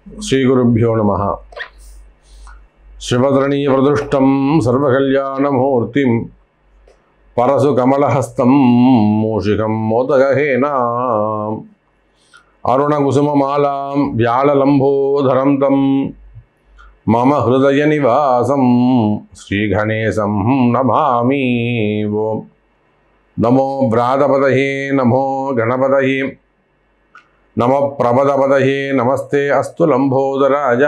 श्रीगुरुभ्यो नमः। शिवधरणीवृदुष्टं सर्वकल्याणमूर्तिं परशुकमलहस्तं मूषिकं मोदगहेनाम् अरुणकुसुममालां व्याललम्बोधरं तं मम हृदयनिवासं श्रीगणेशं नमामि। ओं नमो व्रातपतये नमो गणपतये नमो प्रपदपतये नमस्ते अस्तु लंबोदराय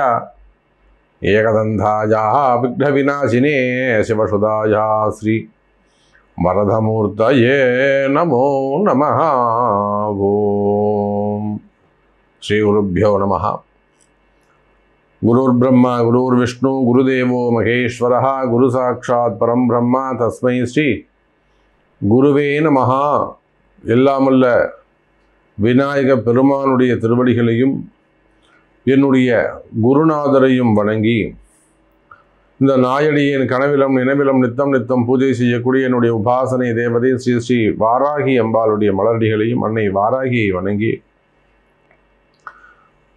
एकदंताय विघ्नविनाशिने शिवसुदाय श्री वरदमूर्तये नमो नमः। ओम श्री गुरुभ्यो नमः। गुरुर्ब्रह्मा गुरुर्विष्णु गुरुदेवो महेश्वरः गुरु साक्षात् परम ब्रह्म तस्मै श्री गुरुवे नमः। எல்லாமல்ல விநாயக பெருமானுடைய திருவடிகளையும் என்னுடைய குருநாதரையும் வணங்கி இந்த நாயடியின் கனவிலும் நினைவிலும் நித்தம் நித்தம் பூஜை செய்யக்கூடிய என்னுடைய உபாசனை தேவதை ஸ்ரீ ஸ்ரீ வாராகி அம்பாளுடைய மலர்டிகளையும் அன்னை வாராகியை வணங்கி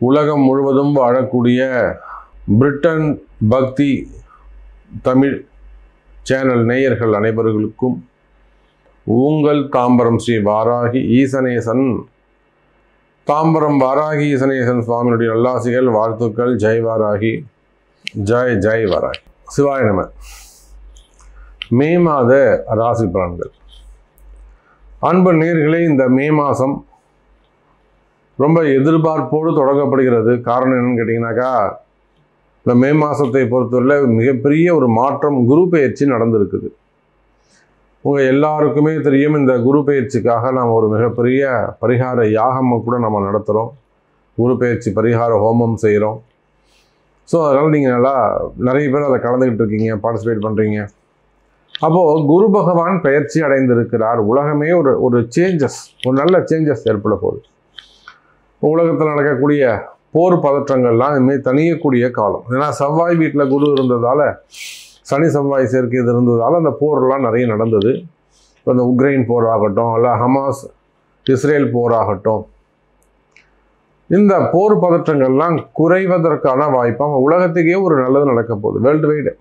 உலகம் முழுவதும் வாழக்கூடிய பிரிட்டன் பக்தி தமிழ் சேனல் நேயர்கள் அனைவர்களுக்கும் உங்கள் தாம்பரம் ஸ்ரீ வாராகி ஈசனேசன் தாம்பரம் வாராகி ஈசனேசன் சுவாமியுடைய நல்லாசிகள் வாழ்த்துக்கள். ஜெய் வாராகி, ஜெய் ஜெய் வாராகி. சிவாய நம. மே மாத ராசி பலன்கள். அன்பு நேயர்களே, இந்த மே மாதம் ரொம்ப எதிர்பார்ப்போடு தொடங்கப்படுகிறது. காரணம் என்னன்னு கேட்டிங்கனாக்கா, இந்த மே மாதத்தை பொறுத்தவரை மிகப்பெரிய ஒரு மாற்றம் குரு பெயர்ச்சி நடந்திருக்குது. உங்கள் எல்லாருக்குமே தெரியும், இந்த குரு பெயர்ச்சிக்காக நாம் ஒரு மிகப்பெரிய பரிகார யாகம் கூட நம்ம நடத்துகிறோம். குரு பெயர்ச்சி பரிகார ஹோமம் செய்கிறோம். ஸோ அதனால் நீங்கள் நிறைய பேர் அதை கலந்துக்கிட்டு இருக்கீங்க, பார்ட்டிசிபேட் பண்ணுறீங்க. அப்போது குரு பகவான் பெயர்ச்சி அடைந்திருக்கிறார். உலகமே ஒரு சேஞ்சஸ், ஒரு நல்ல சேஞ்சஸ் ஏற்பட போகுது. உலகத்தில் நடக்கக்கூடிய போர் பதற்றங்கள்லாம் இனிமேல் தணியக்கூடிய காலம். ஏன்னா செவ்வாய் வீட்டில் குரு இருந்ததால், சனி செவ்வாய் சேர்க்கை இது இருந்ததால் அந்த போரெல்லாம் நிறைய நடந்தது. அந்த உக்ரைன் போர் ஆகட்டும், இல்லை ஹமாஸ் இஸ்ரேல் போர் ஆகட்டும், இந்த போர் பதற்றங்கள்லாம் குறைவதற்கான வாய்ப்பாக உலகத்துக்கே ஒரு நல்லது நடக்க போகுது. வேர்ல்டு வைடு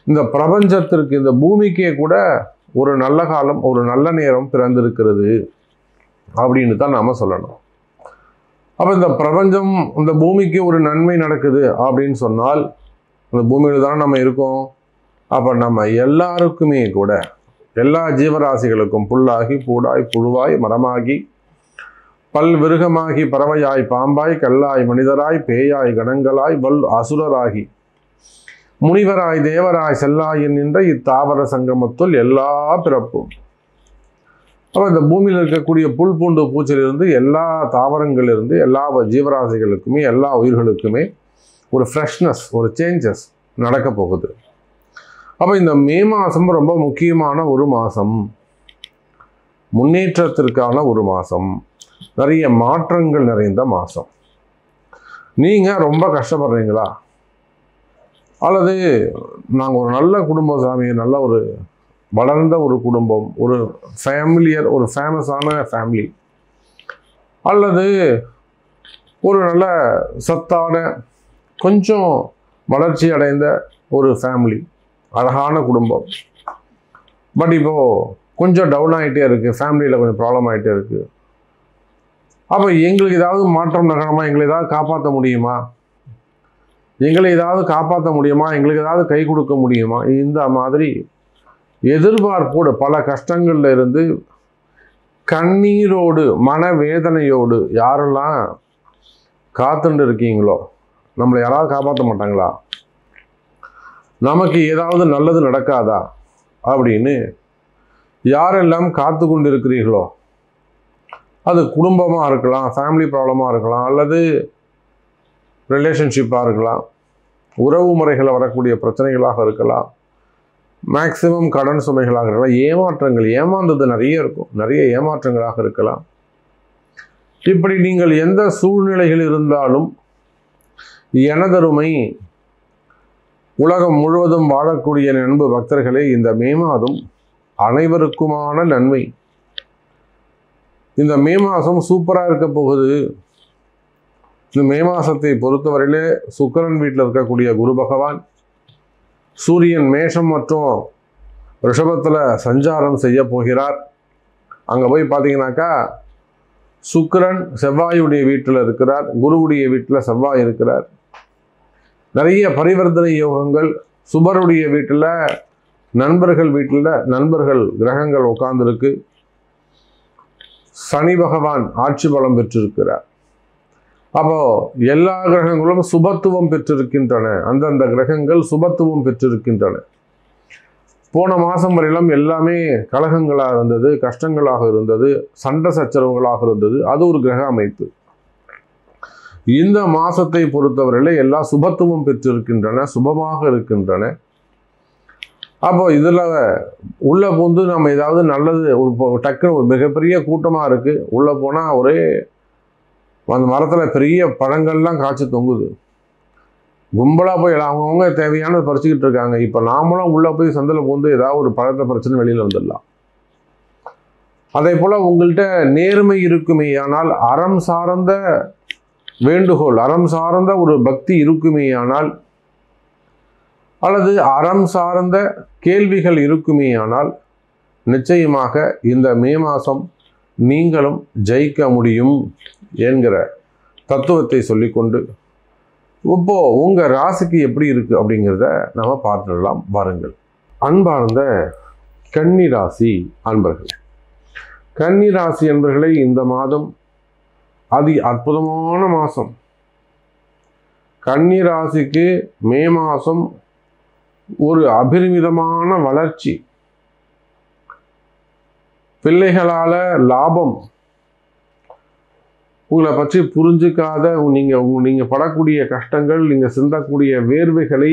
இந்த பிரபஞ்சத்திற்கு, இந்த பூமிக்கே கூட ஒரு நல்ல காலம், ஒரு நல்ல நேரம் பிறந்திருக்கிறது அப்படின்னு தான் நாம் சொல்லணும். அப்போ இந்த பிரபஞ்சம், இந்த பூமிக்கு ஒரு நன்மை நடக்குது அப்படின்னு சொன்னால், அந்த பூமியில் தானே நம்ம இருக்கோம். அப்போ நம்ம எல்லாருக்குமே கூட, எல்லா ஜீவராசிகளுக்கும் புல்லாகி பூடாய் புழுவாய் மரமாகி பல் விருகமாகி பறவையாய் பாம்பாய் கல்லாய் மனிதராய் பேயாய் கணங்களாய் வல் அசுரராகி முனிவராய் தேவராய் செல்லாயின் நின்ற இத்தாவர சங்கமத்துள் எல்லா பிறப்பும். அப்போ இந்த பூமியில் இருக்கக்கூடிய புல் பூண்டு பூச்சிலிருந்து, எல்லா தாவரங்களிலிருந்து, எல்லா ஜீவராசிகளுக்குமே, எல்லா உயிர்களுக்குமே ஒரு ஃப்ரெஷ்னஸ், ஒரு சேஞ்சஸ் நடக்க போகுது. அப்போ இந்த மே மாதம் ரொம்ப முக்கியமான ஒரு மாதம், முன்னேற்றத்திற்கான ஒரு மாதம், நிறைய மாற்றங்கள் நிறைந்த மாதம். நீங்கள் ரொம்ப கஷ்டப்படுறீங்களா, அல்லது நாங்கள் ஒரு நல்ல குடும்பம் சாமி, நல்ல ஒரு வளர்ந்த ஒரு குடும்பம், ஒரு ஃபேமிலியர், ஒரு ஃபேமஸான ஃபேமிலி, அல்லது ஒரு நல்ல சத்தான கொஞ்சம் வளர்ச்சி அடைந்த ஒரு ஃபேமிலி, அழகான குடும்பம், பட் இப்போது கொஞ்சம் டவுன் ஆகிட்டே இருக்குது, ஃபேமிலியில் கொஞ்சம் ப்ராப்ளம் ஆகிட்டே இருக்குது. அப்போ எங்களுக்கு ஏதாவது மாற்றம் நகரமா, எங்களை ஏதாவது காப்பாற்ற முடியுமா, எங்களை ஏதாவது காப்பாற்ற முடியுமா, எங்களுக்கு ஏதாவது கை கொடுக்க முடியுமா, இந்த மாதிரி எதிர்பார்ப்போடு பல கஷ்டங்களில் இருந்து கண்ணீரோடு மனவேதனையோடு யாரெல்லாம் காத்துட்டு இருக்கீங்களோ, நம்மளை யாராவது காப்பாற்ற மாட்டாங்களா, நமக்கு ஏதாவது நல்லது நடக்காதா அப்படின்னு யாரெல்லாம் காத்து கொண்டு இருக்கிறீர்களோ, அது குடும்பமாக இருக்கலாம், ஃபேமிலி ப்ராப்ளமாக இருக்கலாம், அல்லது ரிலேஷன்ஷிப்பாக இருக்கலாம், உறவு முறைகளில் வரக்கூடிய பிரச்சனைகளாக இருக்கலாம், மேக்சிமம் கடன் சுமைகளாக இருக்கலாம், ஏமாற்றங்கள், ஏமாந்தது நிறைய இருக்கும், நிறைய ஏமாற்றங்களாக இருக்கலாம். இப்படி நீங்கள் எந்த சூழ்நிலைகள் இருந்தாலும் எனதருமை உலகம் முழுவதும் வாழக்கூடிய அன்பு பக்தர்களே, இந்த மே மாதம் அனைவருக்குமான நன்மை. இந்த மே மாதம் சூப்பராக இருக்க போகுது. இந்த மே மாதத்தை பொறுத்தவரையிலே சுக்கிரன் வீட்டில் இருக்கக்கூடிய குரு பகவான் சூரியன் மேஷம் மற்றும் ரிஷபத்தில் சஞ்சாரம் செய்ய போகிறார். அங்கே போய் பார்த்தீங்கன்னாக்கா சுக்கிரன் செவ்வாயுடைய வீட்டில் இருக்கிறார், குருவுடைய வீட்டில் செவ்வாய் இருக்கிறார். நிறைய பரிவர்த்தனை யோகங்கள். சுபருடைய வீட்டில் நண்பர்கள் கிரகங்கள் உட்கார்ந்துருக்கு. சனி பகவான் ஆட்சி பலம் பெற்றிருக்கிறார். அப்போ எல்லா கிரகங்களும் சுபத்துவம் பெற்றிருக்கின்றன. அந்தந்த கிரகங்கள் சுபத்துவம் பெற்றிருக்கின்றன. போன மாதம் வரையிலும் எல்லாமே கலகங்களாக இருந்தது, கஷ்டங்களாக இருந்தது, சண்டை சச்சரவுகளாக இருந்தது. அது ஒரு கிரக அமைப்பு. இந்த மாதத்தை பொறுத்தவரையில எல்லா சுபத்துவம் பெற்றிருக்கின்றன, சுபமாக இருக்கின்றன. அப்போ இதில் உள்ளே பூந்து நம்ம ஏதாவது நல்லது ஒரு டக்குன்னு ஒரு மிகப்பெரிய கூட்டமாக இருக்குது, உள்ளே போனால் ஒரே அந்த மரத்தில் பெரிய பழங்கள்லாம் காய்ச்சி தொங்குது. கும்பலாக போய் அவங்கவுங்க தேவையானது பறிச்சுக்கிட்டு இருக்காங்க. இப்போ நாமளும் உள்ளே போய் சந்தில் பூந்து ஏதாவது ஒரு பழத்தை பிரச்சனை வெளியில் வந்துடலாம். அதே போல் உங்கள்கிட்ட நேர்மை இருக்குமே, ஆனால் அறம் சார்ந்த வேண்டுகோள், அறம் சார்ந்த ஒரு பக்தி இருக்குமே ஆனால், அல்லது அறம் சார்ந்த கேள்விகள் இருக்குமே ஆனால், நிச்சயமாக இந்த மே மாதம் நீங்களும் ஜெயிக்க முடியும் என்கிற தத்துவத்தை சொல்லிக்கொண்டு இப்போ உங்கள் ராசிக்கு எப்படி இருக்குது அப்படிங்கிறத நம்ம பார்த்துடலாம் வாருங்கள். அன்பார்ந்த கன்னி ராசி அன்பர்கள், கன்னி ராசி அன்பர்களை இந்த மாதம் அற்புதமான மாதம். கன்னி ராசிக்கு மே மாதம் ஒரு அபரிமிதமான வளர்ச்சி, பிள்ளைகளால் லாபம், உங்களை பற்றி புரிஞ்சிக்காத நீங்கள் படக்கூடிய கஷ்டங்கள், நீங்கள் சிந்தக்கூடிய வேர்வைகளை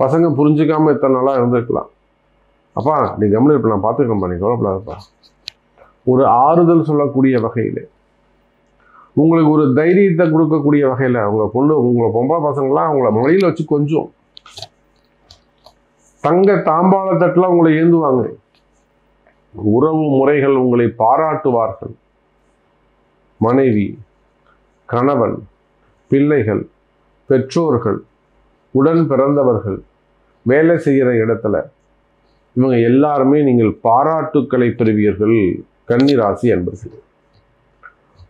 பசங்க புரிஞ்சிக்காமல் இத்தனை நாளாக இருந்திருக்கலாம். அப்பா நீ கவனம் இருப்ப, நான் பார்த்துக்கிறேன்ப்பா, நீ கவலைப்படாதப்பா. ஒரு ஆறுதல் சொல்லக்கூடிய வகையில், உங்களுக்கு ஒரு தைரியத்தை கொடுக்கக்கூடிய வகையில், உங்களை பொம்பளை பசங்களாம் அவங்கள மடியில் வச்சு கொஞ்சம் தங்க தாம்பாளத்தட்டில் உங்களை ஏந்துவாங்க. உறவு முறைகள் உங்களை பாராட்டுவார்கள். மனைவி, கணவன், பிள்ளைகள், பெற்றோர்கள், உடன் பிறந்தவர்கள், வேலை செய்கிற இடத்துல இவங்க எல்லாருமே நீங்கள் பாராட்டுக்களை பெறுவீர்கள். கன்னி ராசி அன்பர்கள்,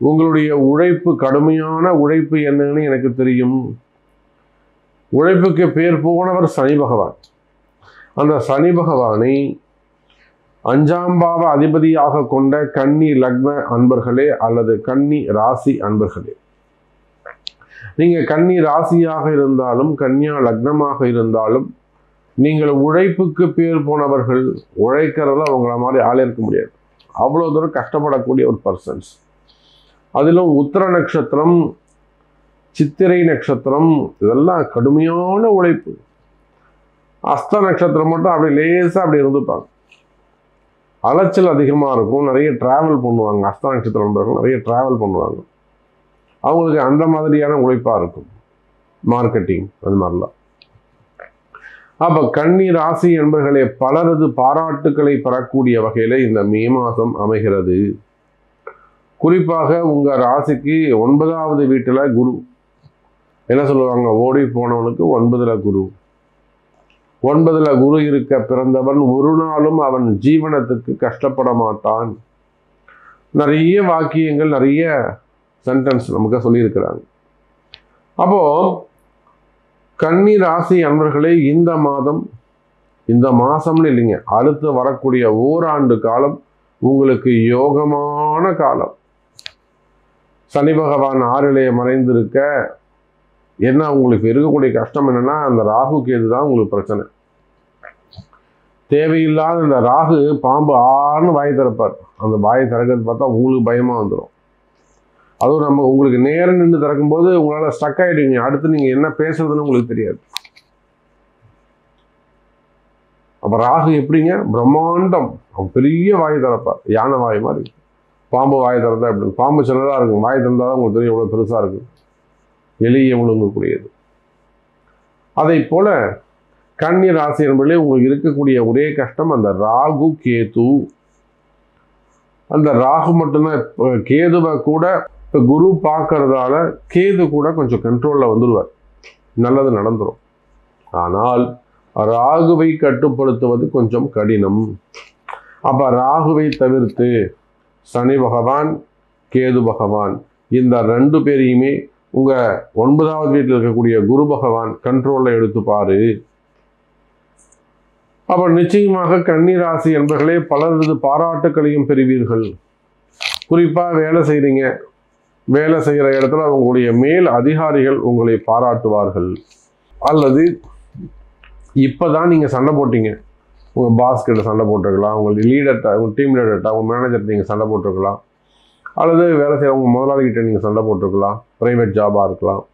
உங்களுடைய உழைப்பு, கடுமையான உழைப்பு என்னன்னு எனக்கு தெரியும். உழைப்புக்கு பேர் போனவர் சனி பகவான். அந்த சனி பகவானை 5ஆம் பாவ அதிபதியாக கொண்ட கன்னி லக்ன அன்பர்களே அல்லது கன்னி ராசி அன்பர்களே, நீங்க கன்னி ராசியாக இருந்தாலும் கன்னியா லக்னமாக இருந்தாலும் நீங்கள் உழைப்புக்கு பேர் போனவர்கள். உழைக்கிறதுல அவங்கள மாதிரி ஆளே இருக்க முடியாது. அவ்வளோ தூரம் கஷ்டப்படக்கூடிய ஒரு பர்சன்ஸ். அதிலும் உத்திர நட்சத்திரம், சித்திரை நட்சத்திரம், இதெல்லாம் கடுமையான உழைப்பு. அஸ்த நட்சத்திரம் மட்டும் அப்படி லேசாக அப்படி இருந்துப்பாங்க. அலைச்சல் அதிகமாக இருக்கும், நிறைய டிராவல் பண்ணுவாங்க. அஸ்த நட்சத்திரம் நிறைய டிராவல் பண்ணுவாங்க. அவங்களுக்கு அந்த மாதிரியான உழைப்பாக இருக்கும், மார்க்கெட்டிங் அது மாதிரிலாம். அப்போ கன்னி ராசி என்பர்களே, பலரது பாராட்டுக்களை பெறக்கூடிய வகையில் இந்த மே மாதம் அமைகிறது. குறிப்பாக உங்கள் ராசிக்கு 9வது வீட்டில் குரு. என்ன சொல்லுவாங்க, ஓடி போனவனுக்கு 9ல் குரு. 9ல் குரு இருக்க பிறந்தவன் ஒரு நாளும் அவன் ஜீவனத்துக்கு கஷ்டப்பட மாட்டான். நிறைய வாக்கியங்கள், நிறைய சென்டென்ஸ் நமக்கு சொல்லியிருக்கிறாங்க. அப்போ கன்னி ராசி அன்பர்களே, இந்த மாதம்னு இல்லைங்க, அடுத்து வரக்கூடிய ஓராண்டு காலம் உங்களுக்கு யோகமான காலம். சனி பகவான் 6லே மறைந்திருக்க என்ன உங்களுக்கு இருக்கக்கூடிய கஷ்டம் என்னன்னா, அந்த ராகு கேது தான் உங்களுக்கு பிரச்சனை. தேவையில்லாத இந்த ராகு பாம்பு ஆன்னு வாய் திறப்பார். அந்த வாயை திறக்கிறது பார்த்தா உங்களுக்கு பயமா வந்துடும். அதுவும் உங்களுக்கு நேரம் நின்று திறக்கும்போது உங்களால் ஸ்டக் ஆகிடுவீங்க. அடுத்து நீங்கள் என்ன பேசுறதுன்னு உங்களுக்கு தெரியாது. அப்போ ராகு எப்படிங்க, பிரம்மாண்டம், பெரிய வாய் திறப்பார். யானை வாய் மாதிரி. பாம்பு வாய் திறந்தா எப்படி, பாம்பு சின்னதாக இருக்கும், வாய் திறந்தா தான் உங்களுக்கு தெரியும் எவ்வளோ பெருசாக இருக்கும். எளிய முழுங்கக்கூடியது. அதை போல கன்னி ராசி என்பதிலே உங்களுக்கு இருக்கக்கூடிய ஒரே கஷ்டம் அந்த ராகு கேது. அந்த ராகு மட்டும்தான், கேதுவை கூட இப்போ குரு பார்க்கறதால கேது கூட கொஞ்சம் கண்ட்ரோலில் வந்துடுவார், நல்லது நடந்துடும். ஆனால் ராகுவை கட்டுப்படுத்துவது கொஞ்சம் கடினம். அப்போ ராகுவை தவிர்த்து சனி பகவான், கேது பகவான் இந்த 2 பேரையுமே உங்கள் 9வது வீட்டில் இருக்கக்கூடிய குரு பகவான் கண்ட்ரோலில் எடுத்துப்பாரு. அப்போ நிச்சயமாக கன்னி ராசி என்பர்களே பலரது பாராட்டுக்களையும் பெறுவீர்கள். குறிப்பாக வேலை செய்கிறீங்க, வேலை செய்கிற இடத்துல உங்களுடைய மேல் அதிகாரிகள் உங்களை பாராட்டுவார்கள். அல்லது இப்போ தான் நீங்கள் சண்டை போட்டீங்க, உங்கள் பாஸ் கிட்ட சண்டை போட்டிருக்கலாம், உங்கள் லீடர்கிட்ட, உங்கள் டீம் லீடர்கிட்ட, உங்கள் மேனேஜர்கிட்ட நீங்கள் சண்டை போட்டிருக்கலாம், அல்லது வேலை செய்கிற உங்கள் முதலாளிகிட்ட நீங்கள் சண்டை போட்டிருக்கலாம், ப்ரைவேட் ஜாபாக இருக்கலாம்,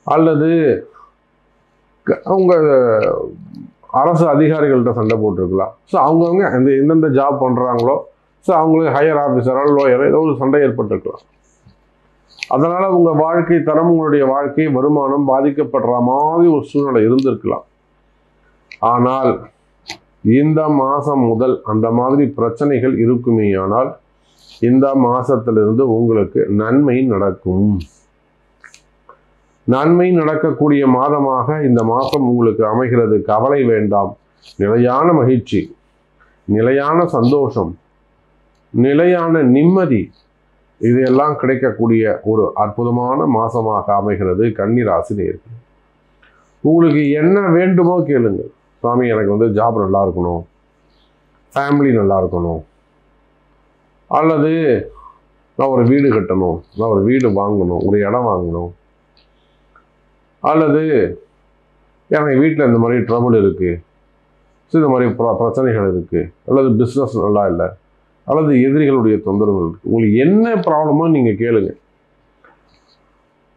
அல்லது உங்கள் அரசு அதிகாரிகள்கிட்ட சண்டை போட்டிருக்கலாம். ஸோ அவங்கவுங்க எந்தெந்த ஜாப் பண்ணுறாங்களோ ஸோ அவங்களுக்கு ஹையர் ஆஃபீஸரோ லோயரோ ஏதோ ஒரு சண்டை ஏற்பட்டிருக்கலாம். அதனால் உங்கள் வாழ்க்கை தரம், உங்களுடைய வாழ்க்கை வருமானம் பாதிக்கப்படுற மாதிரி ஒரு சூழ்நிலை இருந்திருக்கலாம். ஆனால் இந்த மாதம் முதல் அந்த மாதிரி பிரச்சனைகள் இருக்குமேயானால் இந்த மாதத்திலிருந்து உங்களுக்கு நன்மை நடக்கும். நன்மை நடக்கக்கூடிய மாதமாக இந்த மாதம் உங்களுக்கு அமைகிறது. கவலை வேண்டாம். நிலையான மகிழ்ச்சி, நிலையான சந்தோஷம், நிலையான நிம்மதி இதையெல்லாம் கிடைக்கக்கூடிய ஒரு அற்புதமான மாதமாக அமைகிறது கன்னி ராசி நேயர்களே. உங்களுக்கு என்ன வேண்டுமோ கேளுங்க. சுவாமி எனக்கு ஜாப் நல்லா இருக்கணும், ஃபேமிலி நல்லா இருக்கணும், அல்லது நான் ஒரு வீடு கட்டணும், நான் ஒரு வீடு வாங்கணும், ஒரு இடம் வாங்கணும், அல்லது எனக்கு வீட்டில் இந்த மாதிரி ட்ரபிள் இருக்குது, ஸோ இந்த மாதிரி பிரச்சனைகள் இருக்குது, அல்லது பிஸ்னஸ் நல்லா இல்லை, அல்லது எதிரிகளுடைய தொந்தரவுகள் இருக்குது. உங்களுக்கு என்ன ப்ராப்ளமோ நீங்கள் கேளுங்க.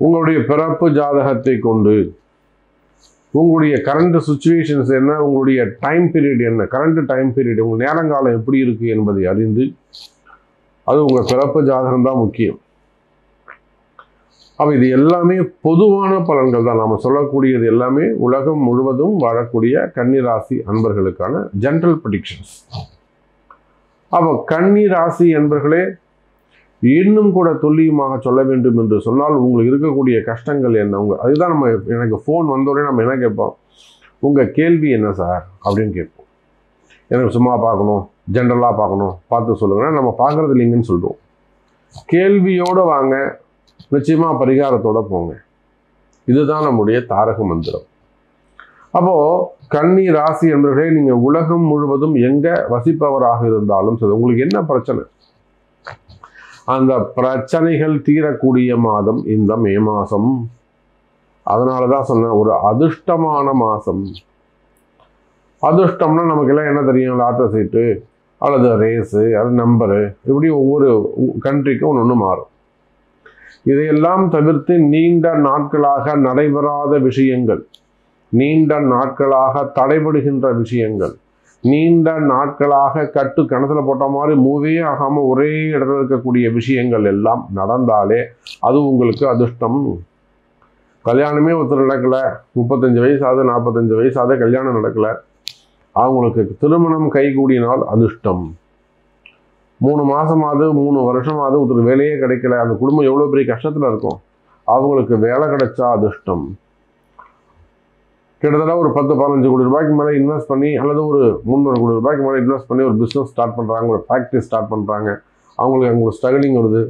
உங்களுடைய பிறப்பு ஜாதகத்தை கொண்டு உங்களுடைய கரண்ட் சுச்சுவேஷன்ஸ் என்ன, உங்களுடைய டைம் பீரியட் என்ன, கரண்ட் டைம் பீரியட், உங்கள் நேரங்காலம் எப்படி இருக்குது என்பதை அறிந்து, அது உங்கள் பிறப்பு ஜாதகம் தான் முக்கியம். அப்போ இது எல்லாமே பொதுவான பலன்கள் தான். நாம் சொல்லக்கூடியது எல்லாமே உலகம் முழுவதும் வாழக்கூடிய கன்னி ராசி அன்பர்களுக்கான ஜென்ரல் ப்ரெடிக்ஷன்ஸ். அப்போ கன்னி ராசி அன்பர்களே, இன்னும் கூட துல்லியமாக சொல்ல வேண்டும் என்று சொன்னால் உங்களுக்கு இருக்கக்கூடிய கஷ்டங்கள் என்ன, அதுதான் நம்ம எனக்கு ஃபோன் வந்தோடனே நம்ம என்ன கேட்போம், உங்கள் கேள்வி என்ன சார் அப்படின்னு கேட்போம். எனக்கு சும்மா பார்க்கணும், ஜென்ரலாக பார்க்கணும், பார்த்து சொல்லுங்கன்னா நம்ம பார்க்குறது இல்லைங்கன்னு சொல்லுவோம். கேள்வியோடு வாங்க, நிச்சயமாக பரிகாரத்தோடு போங்க. இதுதான் நம்முடைய தாரக மந்திரம். அப்போது கன்னி ராசி என்பவர்களே, நீங்கள் உலகம் முழுவதும் எங்கே வசிப்பவராக இருந்தாலும் சரி, உங்களுக்கு என்ன பிரச்சனை, அந்த பிரச்சனைகள் தீரக்கூடிய மாதம் இந்த மே மாதம். அதனால தான் சொன்னேன், ஒரு அதிர்ஷ்டமான மாதம். அதிர்ஷ்டம்னா நமக்கெல்லாம் என்ன தெரியும், லாட்டரி சீட்டு அல்லது ரேஸு, அது நம்பரு, இப்படி ஒவ்வொரு கண்ட்ரிக்கும் ஒன்று மாறும். இதையெல்லாம் தவிர்த்து நீண்ட நாட்களாக நடைபெறாத விஷயங்கள், நீண்ட நாட்களாக தடைபடுகின்ற விஷயங்கள், நீண்ட நாட்களாக கணத்தில் போட்ட மாதிரி மூவே ஆகாமல் ஒரே இடத்துல இருக்கக்கூடிய விஷயங்கள் எல்லாம் நடந்தாலே அது உங்களுக்கு அதிர்ஷ்டம். கல்யாணமே ஒருத்தர் நடக்கலை, 35 வயசு ஆகுது, 45 வயசு ஆகுது, கல்யாணம் நடக்கலை, அவங்களுக்கு திருமணம் கைகூடினால் அதிர்ஷ்டம். 3 மாதமாவது 3 வருஷமாவது ஒருத்தர் வேலையே கிடைக்கல, அந்த குடும்பம் எவ்வளோ பெரிய கஷ்டத்தில் இருக்கும், அவங்களுக்கு வேலை கிடைச்சா அதிர்ஷ்டம். கிட்டத்தட்ட ஒரு 10-15 கோடி ரூபாய்க்கு மேலே இன்வெஸ்ட் பண்ணி, அல்லது ஒரு 300 கோடி ரூபாய்க்கு மேலே இன்வெஸ்ட் பண்ணி ஒரு பிஸ்னஸ் ஸ்டார்ட் பண்ணுறாங்க, ஒரு ஃபேக்ட்ரி ஸ்டார்ட் பண்ணுறாங்க, அவங்களுக்கு ஸ்ட்ரகிளிங் வருது,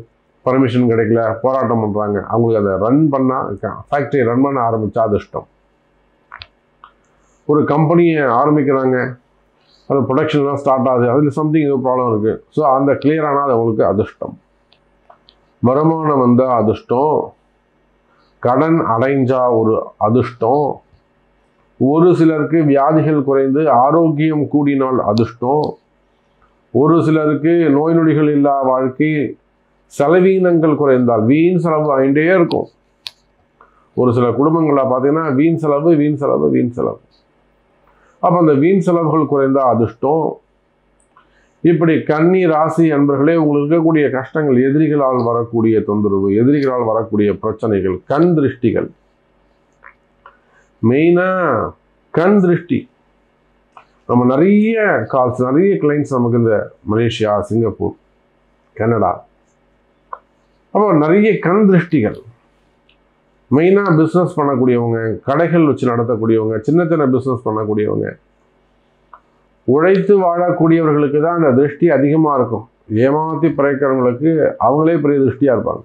பர்மிஷன் கிடைக்கல, போராட்டம் பண்ணுறாங்க, அவங்களுக்கு அதை ரன் பண்ணால், ஃபேக்ட்ரியை ரன் பண்ண ஆரம்பித்தா அதிர்ஷ்டம். ஒரு கம்பெனியை ஆரம்பிக்கிறாங்க, அது ப்ரொடக்ஷன்லாம் ஸ்டார்ட் ஆகுது, அதில் சம்திங் ஏதோ ப்ராப்ளம் இருக்குது, ஸோ அந்த கிளியர் ஆனால் அது அவங்களுக்கு அதிர்ஷ்டம். வருமானம் வந்தால் அதிர்ஷ்டம், கடன் அடைஞ்சா ஒரு அதிர்ஷ்டம், ஒரு சிலருக்கு வியாதிகள் குறைந்து ஆரோக்கியம் கூடினால் அதிர்ஷ்டம், ஒரு சிலருக்கு நோய் நொடிகள் இல்லா வாழ்க்கை, செலவீனங்கள் குறைந்தால், வீண் செலவு ஆகிட்டே இருக்கும். ஒரு சில குடும்பங்களில் பார்த்தீங்கன்னா வீண் செலவு வீண் செலவு வீண் செலவு. அப்போ அந்த வீண் செலவுகள் குறைந்தால் அதிர்ஷ்டம். இப்படி கன்னி ராசி அன்பர்களே, உங்களுக்கு இருக்கக்கூடிய கஷ்டங்கள், எதிரிகளால் வரக்கூடிய தொந்தரவு, எதிரிகளால் வரக்கூடிய பிரச்சனைகள், கண் திருஷ்டிகள், மெயினாக கண் திருஷ்டி. நம்ம நிறைய கால்ஸ், நிறைய கிளைண்ட்ஸ் நமக்கு இந்த மலேசியா, சிங்கப்பூர், கனடா, அப்போ நிறைய கண் திருஷ்டிகள், மெயினாக பிஸ்னஸ் பண்ணக்கூடியவங்க, கடைகள் வச்சு நடத்தக்கூடியவங்க, சின்ன சின்ன பிஸ்னஸ் பண்ணக்கூடியவங்க, உழைத்து வாழக்கூடியவர்களுக்கு தான் அந்த திருஷ்டி அதிகமாக இருக்கும். ஏமாற்றி பிறக்கிறவங்களுக்கு அவங்களே பெரிய திருஷ்டியாக இருப்பாங்க.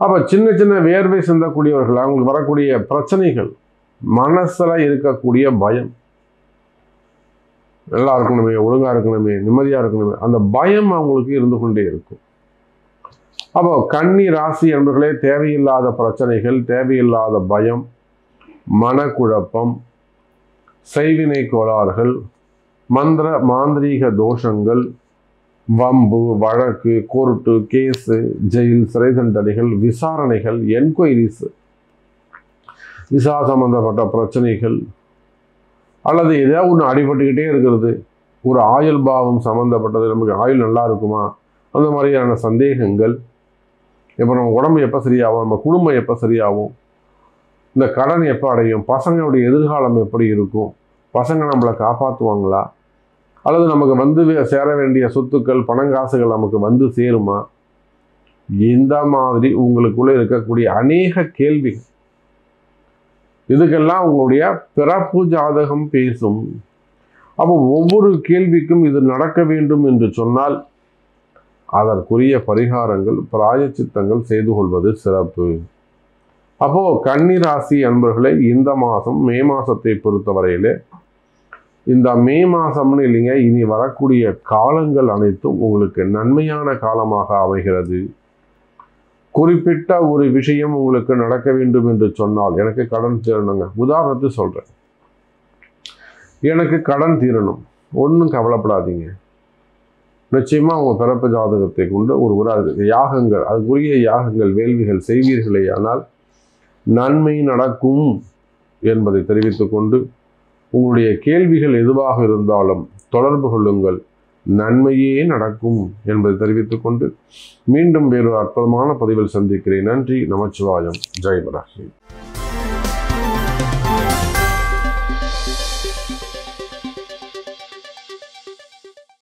அப்போ சின்ன சின்ன வேர்வை சிந்தக்கூடியவர்கள், அவங்களுக்கு வரக்கூடிய பிரச்சனைகள், மனசில் இருக்கக்கூடிய பயம், நல்லா இருக்கணுமே, ஒழுங்காக இருக்கணுமே, நிம்மதியாக இருக்கணுமே, அந்த பயம் அவங்களுக்கு இருந்து கொண்டே இருக்கும். அப்போ கன்னி ராசி என்பர்களே, தேவையில்லாத பிரச்சனைகள், தேவையில்லாத பயம், மனக்குழப்பம், செய்வினை கோளாறுகள், மந்திர மாந்திரீக தோஷங்கள், வம்பு வழக்கு, கோர்ட்டு கேஸு, ஜெயில், சிறை தண்டனைகள், விசாரணைகள், என்கொயரிஸ், விசா சம்பந்தப்பட்ட பிரச்சனைகள், அல்லது ஏதாவது ஒன்று அடிபட்டுக்கிட்டே இருக்கிறது, ஒரு ஆயுள் பாவம் சம்மந்தப்பட்டது, நமக்கு ஆயுள் நல்லா இருக்குமா, அந்த மாதிரியான சந்தேகங்கள், இப்போ நம்ம உடம்பு எப்போ சரியாகும், நம்ம குடும்பம் எப்போ சரியாகும், இந்த கடன் எப்போ அடையும், பசங்களுடைய எதிர்காலம் எப்படி இருக்கும், பசங்க நம்மளை காப்பாற்றுவாங்களா, அல்லது நமக்கு வந்து சேர வேண்டிய சொத்துக்கள், பணங்காசுகள் நமக்கு வந்து சேருமா, இந்த மாதிரி உங்களுக்குள்ளே இருக்கக்கூடிய அநேக கேள்வி, இதுக்கெல்லாம் உங்களுடைய பிறப்பு ஜாதகம் பேசும். அப்போ ஒவ்வொரு கேள்விக்கும் இது நடக்க வேண்டும் என்று சொன்னால் அதற்குரிய பரிகாரங்கள், பிராயச்சித்தங்கள் செய்து கொள்வது சிறப்பு. அப்போ கன்னி ராசி அன்பர்களே, இந்த மாதம் மே மாதத்தை பொறுத்தவரையிலே, இந்த மே மாதம்னு இல்லைங்க, இனி வரக்கூடிய காலங்கள் அனைத்தும் உங்களுக்கு நன்மையான காலமாக அமைகிறது. குறிப்பிட்ட ஒரு விஷயம் உங்களுக்கு நடக்க வேண்டும் என்று சொன்னால், எனக்கு கடன் தீரணுங்க, உதாரணத்துக்கு சொல்கிறேன், எனக்கு கடன் தீரணும், ஒன்றும் கவலைப்படாதீங்க. நிச்சயமாக உங்கள் பிறப்பு ஜாதகத்தை கொண்டு ஒரு யாகங்கள், அதுக்குரிய யாகங்கள், வேள்விகள் செய்வீர்களே ஆனால் நன்மை நடக்கும் என்பதை தெரிவித்துக் கொண்டு, உங்களுடைய கேள்விகள் எதுவாக இருந்தாலும் தொடர்பு கொள்ளுங்கள், நன்மையே நடக்கும் என்பதை தெரிவித்துக் கொண்டு மீண்டும் வேறு அற்புதமான பதிவில் சந்திக்கிறேன். நன்றி. நமச்சிவாயம். ஜெய் பராஹி.